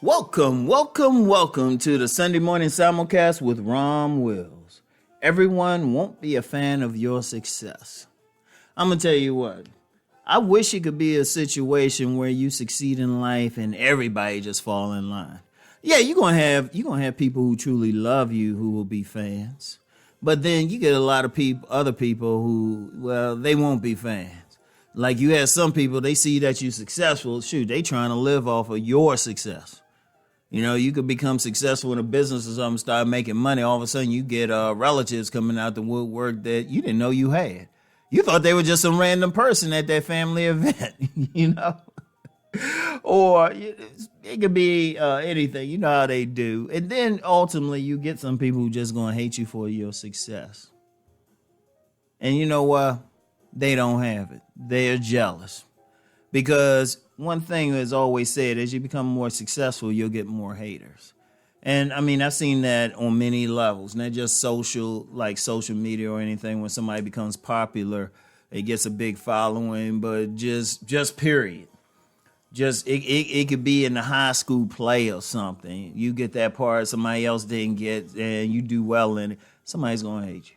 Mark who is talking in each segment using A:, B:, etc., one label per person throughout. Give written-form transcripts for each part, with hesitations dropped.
A: Welcome to the Sunday morning simulcast with Rom Wills. Everyone won't be a fan of your success. I'm gonna tell you what. I wish it could be a situation where you succeed in life and everybody just fall in line. Yeah, you're gonna have people who truly love you who will be fans, but then you get a lot of other people who, well, they won't be fans. Like you have some people, they see that you're successful. Shoot, they trying to live off of your success. You know, you could become successful in a business or something, start making money. All of a sudden, you get relatives coming out the woodwork that you didn't know you had. You thought they were just some random person at that family event, you know? Or it could be anything. You know how they do. And then ultimately, you get some people who just going to hate you for your success. And you know what? They don't have it. They're jealous. Because one thing is always said, as you become more successful, you'll get more haters. And I mean, I've seen that on many levels, not just social media or anything. When somebody becomes popular, it gets a big following, but just period. It could be in the high school play or something. You get that part somebody else didn't get, and you do well in it. Somebody's going to hate you.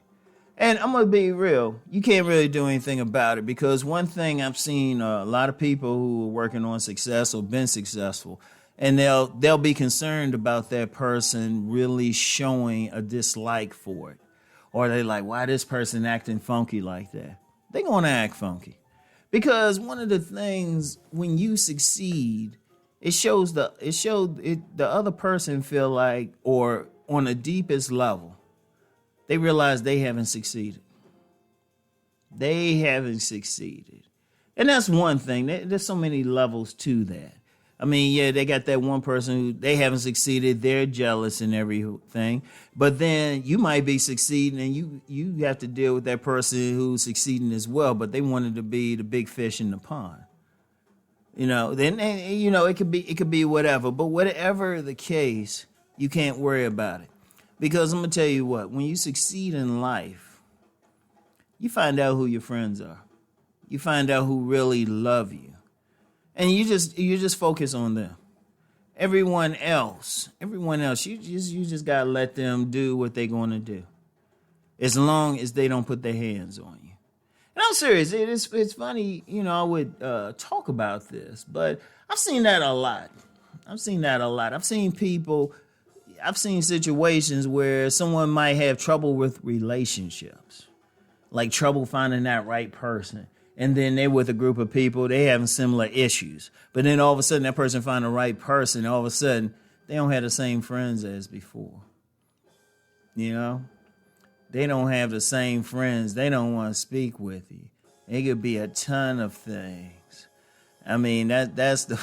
A: And I'm going to be real. You can't really do anything about it because one thing I've seen a lot of people who are working on success or been successful, and they'll be concerned about that person really showing a dislike for it. Or they're like, why this person acting funky like that? They're going to act funky. Because one of the things when you succeed, it shows the other person feel like, or on the deepest level, they realize they haven't succeeded. They haven't succeeded. And that's one thing. There's so many levels to that. I mean, yeah, they got that one person who they haven't succeeded. They're jealous and everything. But then you might be succeeding and you have to deal with that person who's succeeding as well. But they wanted to be the big fish in the pond. You know, then, you know, it could be whatever. But whatever the case, you can't worry about it. Because I'm going to tell you what, when you succeed in life, you find out who your friends are. You find out who really love you. And you just focus on them. Everyone else, you just got to let them do what they're going to do. As long as they don't put their hands on you. And I'm serious, it's funny, you know, I would talk about this, but I've seen that a lot. I've seen situations where someone might have trouble with relationships, like trouble finding that right person. And then they're with a group of people, they having similar issues. But then all of a sudden that person find the right person. All of a sudden they don't have the same friends as before. You know, they don't have the same friends. They don't want to speak with you. It could be a ton of things. I mean, that's the,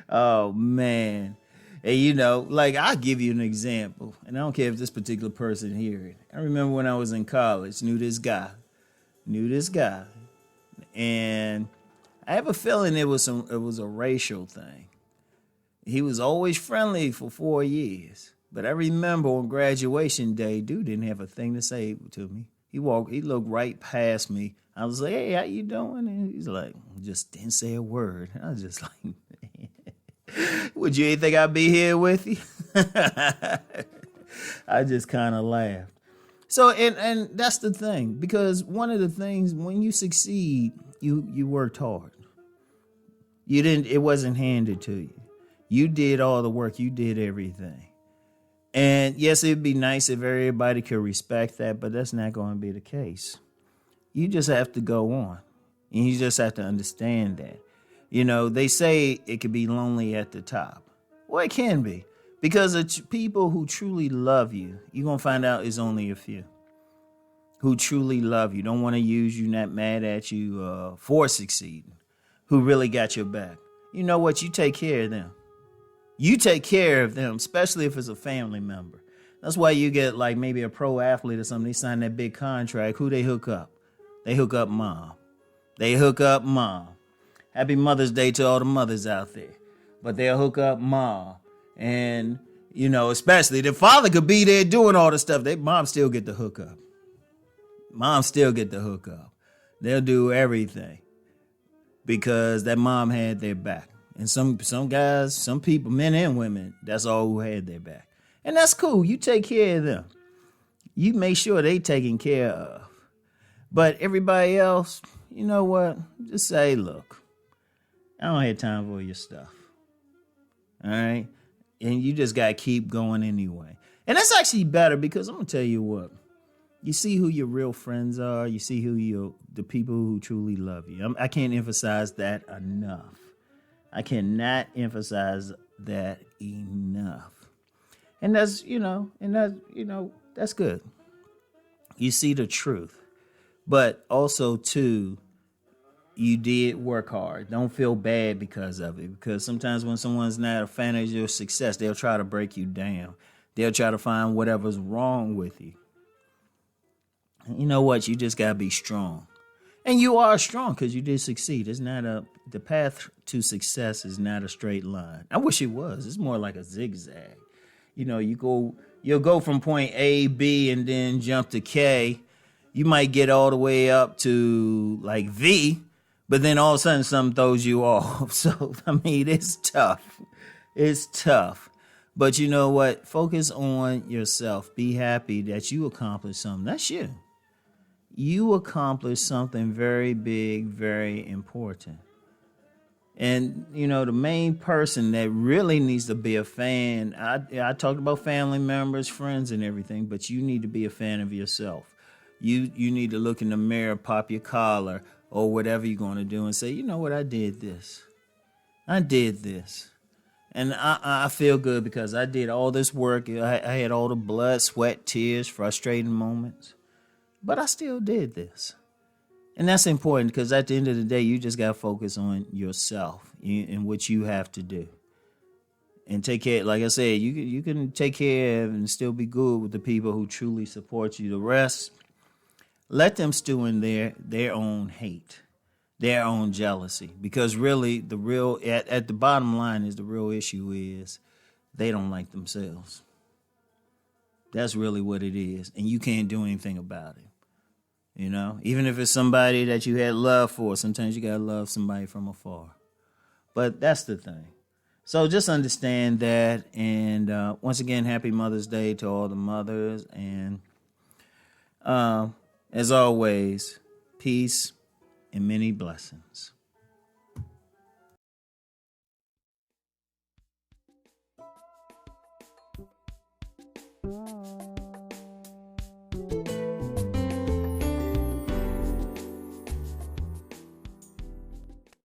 A: oh man. And, you know, like I'll give you an example, and I don't care if this particular person hear it. I remember when I was in college, knew this guy, and I have a feeling it was a racial thing. He was always friendly for 4 years, but I remember on graduation day, dude didn't have a thing to say to me. He looked right past me. I was like, hey, how you doing? And he's like, just didn't say a word. I was just like, would you think I'd be here with you? I just kind of laughed. So, and that's the thing, because one of the things when you succeed, you worked hard. It wasn't handed to you. You did all the work. You did everything. And yes, it'd be nice if everybody could respect that, but that's not going to be the case. You just have to go on, and you just have to understand that. You know, they say it could be lonely at the top. Well, it can be. Because of people who truly love you, you're going to find out it's only a few. Who truly love you, don't want to use you, not mad at you for succeeding. Who really got your back. You know what? You take care of them. You take care of them, especially if it's a family member. That's why you get like maybe a pro athlete or something. They sign that big contract. Who they hook up? They hook up mom. Happy Mother's Day to all the mothers out there. But they'll hook up mom. And, you know, especially the father could be there doing all the stuff. Mom still get the hookup. They'll do everything because that mom had their back. And some guys, some people, men and women, that's all who had their back. And that's cool. You take care of them. You make sure they taken care of. But everybody else, you know what? Just say, look, I don't have time for your stuff. All right? And you just got to keep going anyway. And that's actually better because I'm going to tell you what. You see who your real friends are. You see who the people who truly love you. I can't emphasize that enough. I cannot emphasize that enough. And that's that's good. You see the truth. But also, too, you did work hard. Don't feel bad because of it. Because sometimes when someone's not a fan of your success, they'll try to break you down. They'll try to find whatever's wrong with you. And you know what? You just got to be strong. And you are strong because you did succeed. It's not the path to success is not a straight line. I wish it was. It's more like a zigzag. You know, you'll go from point A, B, and then jump to K. You might get all the way up to like V, but then all of a sudden something throws you off. So, I mean, it's tough. It's tough. But you know what? Focus on yourself. Be happy that you accomplished something. That's you. You accomplished something very big, very important. And, you know, the main person that really needs to be a fan, I talked about family members, friends, and everything, but you need to be a fan of yourself. You need to look in the mirror, pop your collar, or whatever you're going to do and say, you know what, I did this. I did this. And I feel good because I did all this work. I had all the blood, sweat, tears, frustrating moments. But I still did this. And that's important because at the end of the day, you just got to focus on yourself and what you have to do. And take care, like I said, you can take care of and still be good with the people who truly support you. The rest, let them stew in their own hate, their own jealousy. Because really, at the bottom line is the real issue is they don't like themselves. That's really what it is. And you can't do anything about it. You know, even if it's somebody that you had love for, sometimes you got to love somebody from afar. But that's the thing. So just understand that. And once again, happy Mother's Day to all the mothers. And as always, peace and many blessings.